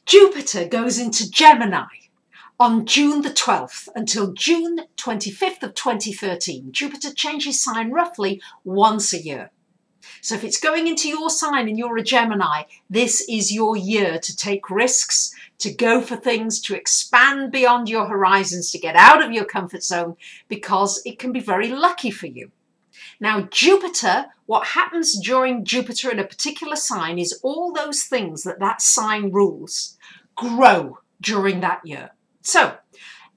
Jupiter goes into Gemini on June the 12th until June 25th of 2013. Jupiter changes sign roughly once a year. So if it's going into your sign and you're a Gemini, this is your year to take risks, to go for things, to expand beyond your horizons, to get out of your comfort zone, because it can be very lucky for you. Now, Jupiter, what happens during Jupiter in a particular sign is all those things that sign rules grow during that year. So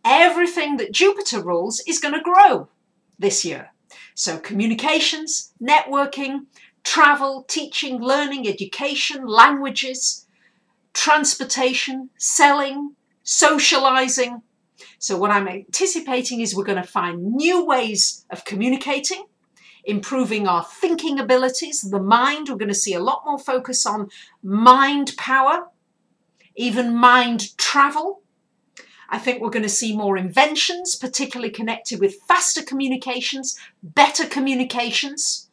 everything that Jupiter rules is going to grow this year. So communications, networking, travel, teaching, learning, education, languages, transportation, selling, socializing. So what I'm anticipating is we're going to find new ways of communicating, improving our thinking abilities, the mind. We're going to see a lot more focus on mind power, even mind travel. I think we're going to see more inventions, particularly connected with faster communications, better communications,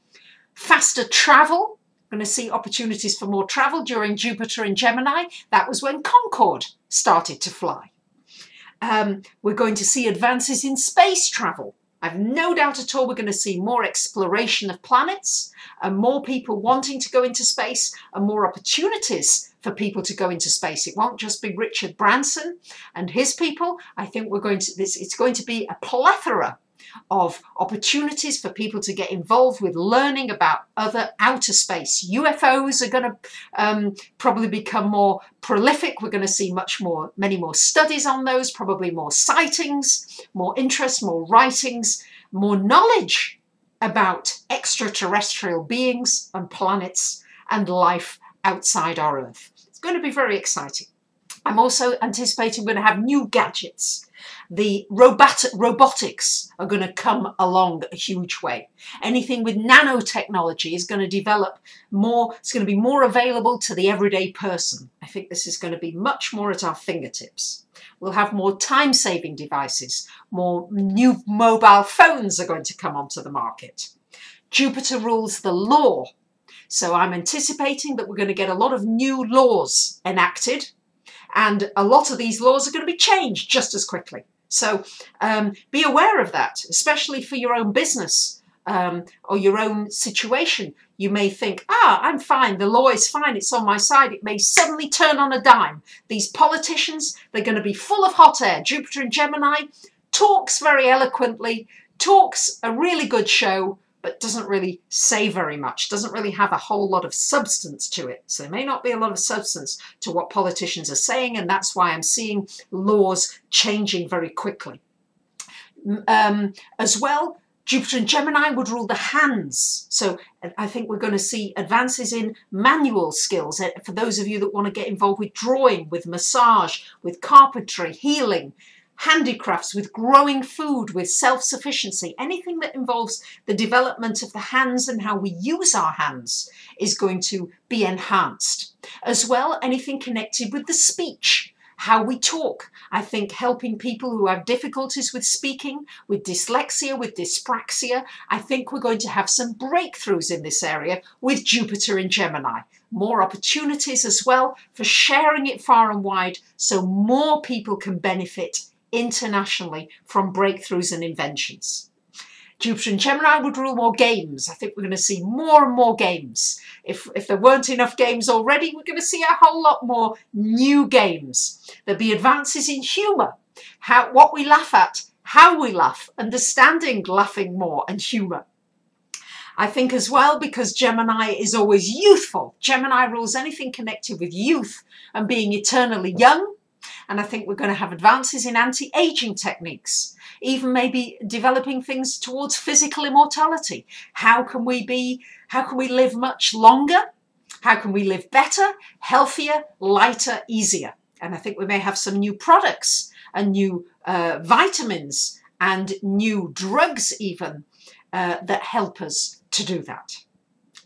faster travel. We're going to see opportunities for more travel during Jupiter in Gemini. That was when Concorde started to fly. We're going to see advances in space travel. I've no doubt at all we're going to see more exploration of planets and more people wanting to go into space and more opportunities for people to go into space. It won't just be Richard Branson and his people. I think it's going to be a plethora of opportunities for people to get involved with learning about other outer space. UFOs are going to probably become more prolific. We're going to see many more studies on those, probably more sightings, more interest, more writings, more knowledge about extraterrestrial beings and planets and life outside our Earth. It's going to be very exciting. I'm also anticipating we're going to have new gadgets. The robotics are going to come along a huge way. Anything with nanotechnology is going to develop more. It's going to be more available to the everyday person. I think this is going to be much more at our fingertips. We'll have more time-saving devices. More new mobile phones are going to come onto the market. Jupiter rules the law. So I'm anticipating that we're going to get a lot of new laws enacted. And a lot of these laws are going to be changed just as quickly. So be aware of that, especially for your own business or your own situation. You may think, I'm fine, the law is fine, it's on my side. It may suddenly turn on a dime. These politicians, they're going to be full of hot air. Jupiter in Gemini talks very eloquently, talks a really good show, but doesn't really say very much, doesn't really have a whole lot of substance to it. So there may not be a lot of substance to what politicians are saying, and that's why I'm seeing laws changing very quickly. As well, Jupiter in Gemini would rule the hands. So I think we're going to see advances in manual skills for those of you that want to get involved with drawing, with massage, with carpentry, healing, handicrafts, with growing food, with self-sufficiency. Anything that involves the development of the hands and how we use our hands is going to be enhanced. As well, anything connected with the speech, how we talk. I think helping people who have difficulties with speaking, with dyslexia, with dyspraxia, I think we're going to have some breakthroughs in this area with Jupiter in Gemini. More opportunities as well for sharing it far and wide so more people can benefit internationally from breakthroughs and inventions. Jupiter in Gemini would rule more games. I think we're going to see more and more games. If there weren't enough games already, we're going to see a whole lot more new games. There'll be advances in humour, what we laugh at, how we laugh, understanding laughing more and humour. I think as well, because Gemini is always youthful. Gemini rules anything connected with youth and being eternally young. And I think we're going to have advances in anti-aging techniques, even maybe developing things towards physical immortality. How can we live much longer? How can we live better, healthier, lighter, easier? And I think we may have some new products and new vitamins and new drugs even that help us to do that.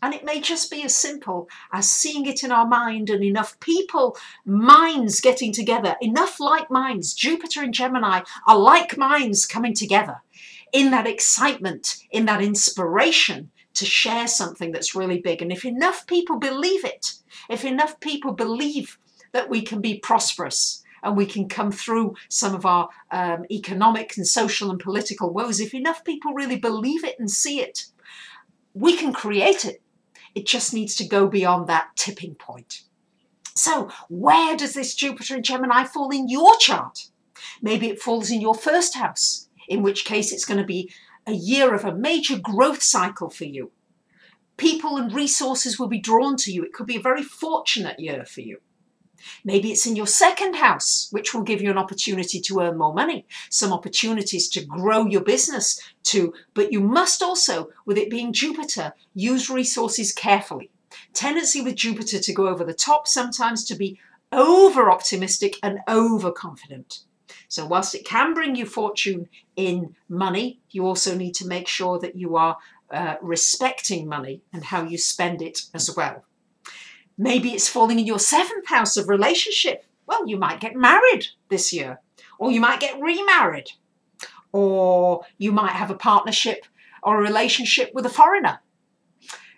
And it may just be as simple as seeing it in our mind and enough people, minds getting together, enough like minds. Jupiter and Gemini are like minds coming together in that excitement, in that inspiration to share something that's really big. And if enough people believe it, if enough people believe that we can be prosperous and we can come through some of our economic and social and political woes. If enough people really believe it and see it, we can create it. It just needs to go beyond that tipping point. So where does this Jupiter in Gemini fall in your chart? Maybe it falls in your first house, in which case it's going to be a year of a major growth cycle for you. People and resources will be drawn to you. It could be a very fortunate year for you. Maybe it's in your second house, which will give you an opportunity to earn more money, some opportunities to grow your business but you must also, with it being Jupiter, use resources carefully. Tendency with Jupiter to go over the top, sometimes to be over-optimistic and overconfident. So whilst it can bring you fortune in money, you also need to make sure that you are respecting money and how you spend it as well. Maybe it's falling in your seventh house of relationship. Well, you might get married this year, or you might get remarried, or you might have a partnership or a relationship with a foreigner.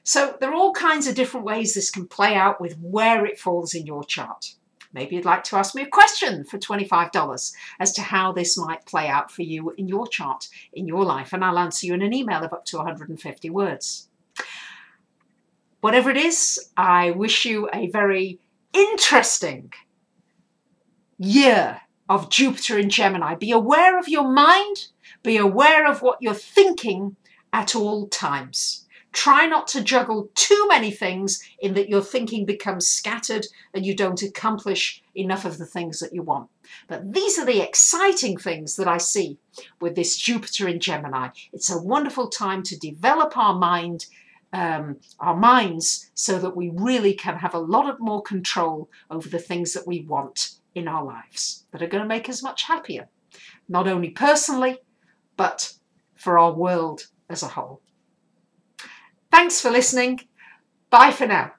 So there are all kinds of different ways this can play out with where it falls in your chart. Maybe you'd like to ask me a question for $25 as to how this might play out for you in your chart, in your life, and I'll answer you in an email of up to 150 words. Whatever it is, I wish you a very interesting year of Jupiter in Gemini. Be aware of your mind. Be aware of what you're thinking at all times. Try not to juggle too many things in that your thinking becomes scattered and you don't accomplish enough of the things that you want. But these are the exciting things that I see with this Jupiter in Gemini. It's a wonderful time to develop our minds so that we really can have a lot more control over the things that we want in our lives that are going to make us much happier, not only personally, but for our world as a whole. Thanks for listening. Bye for now.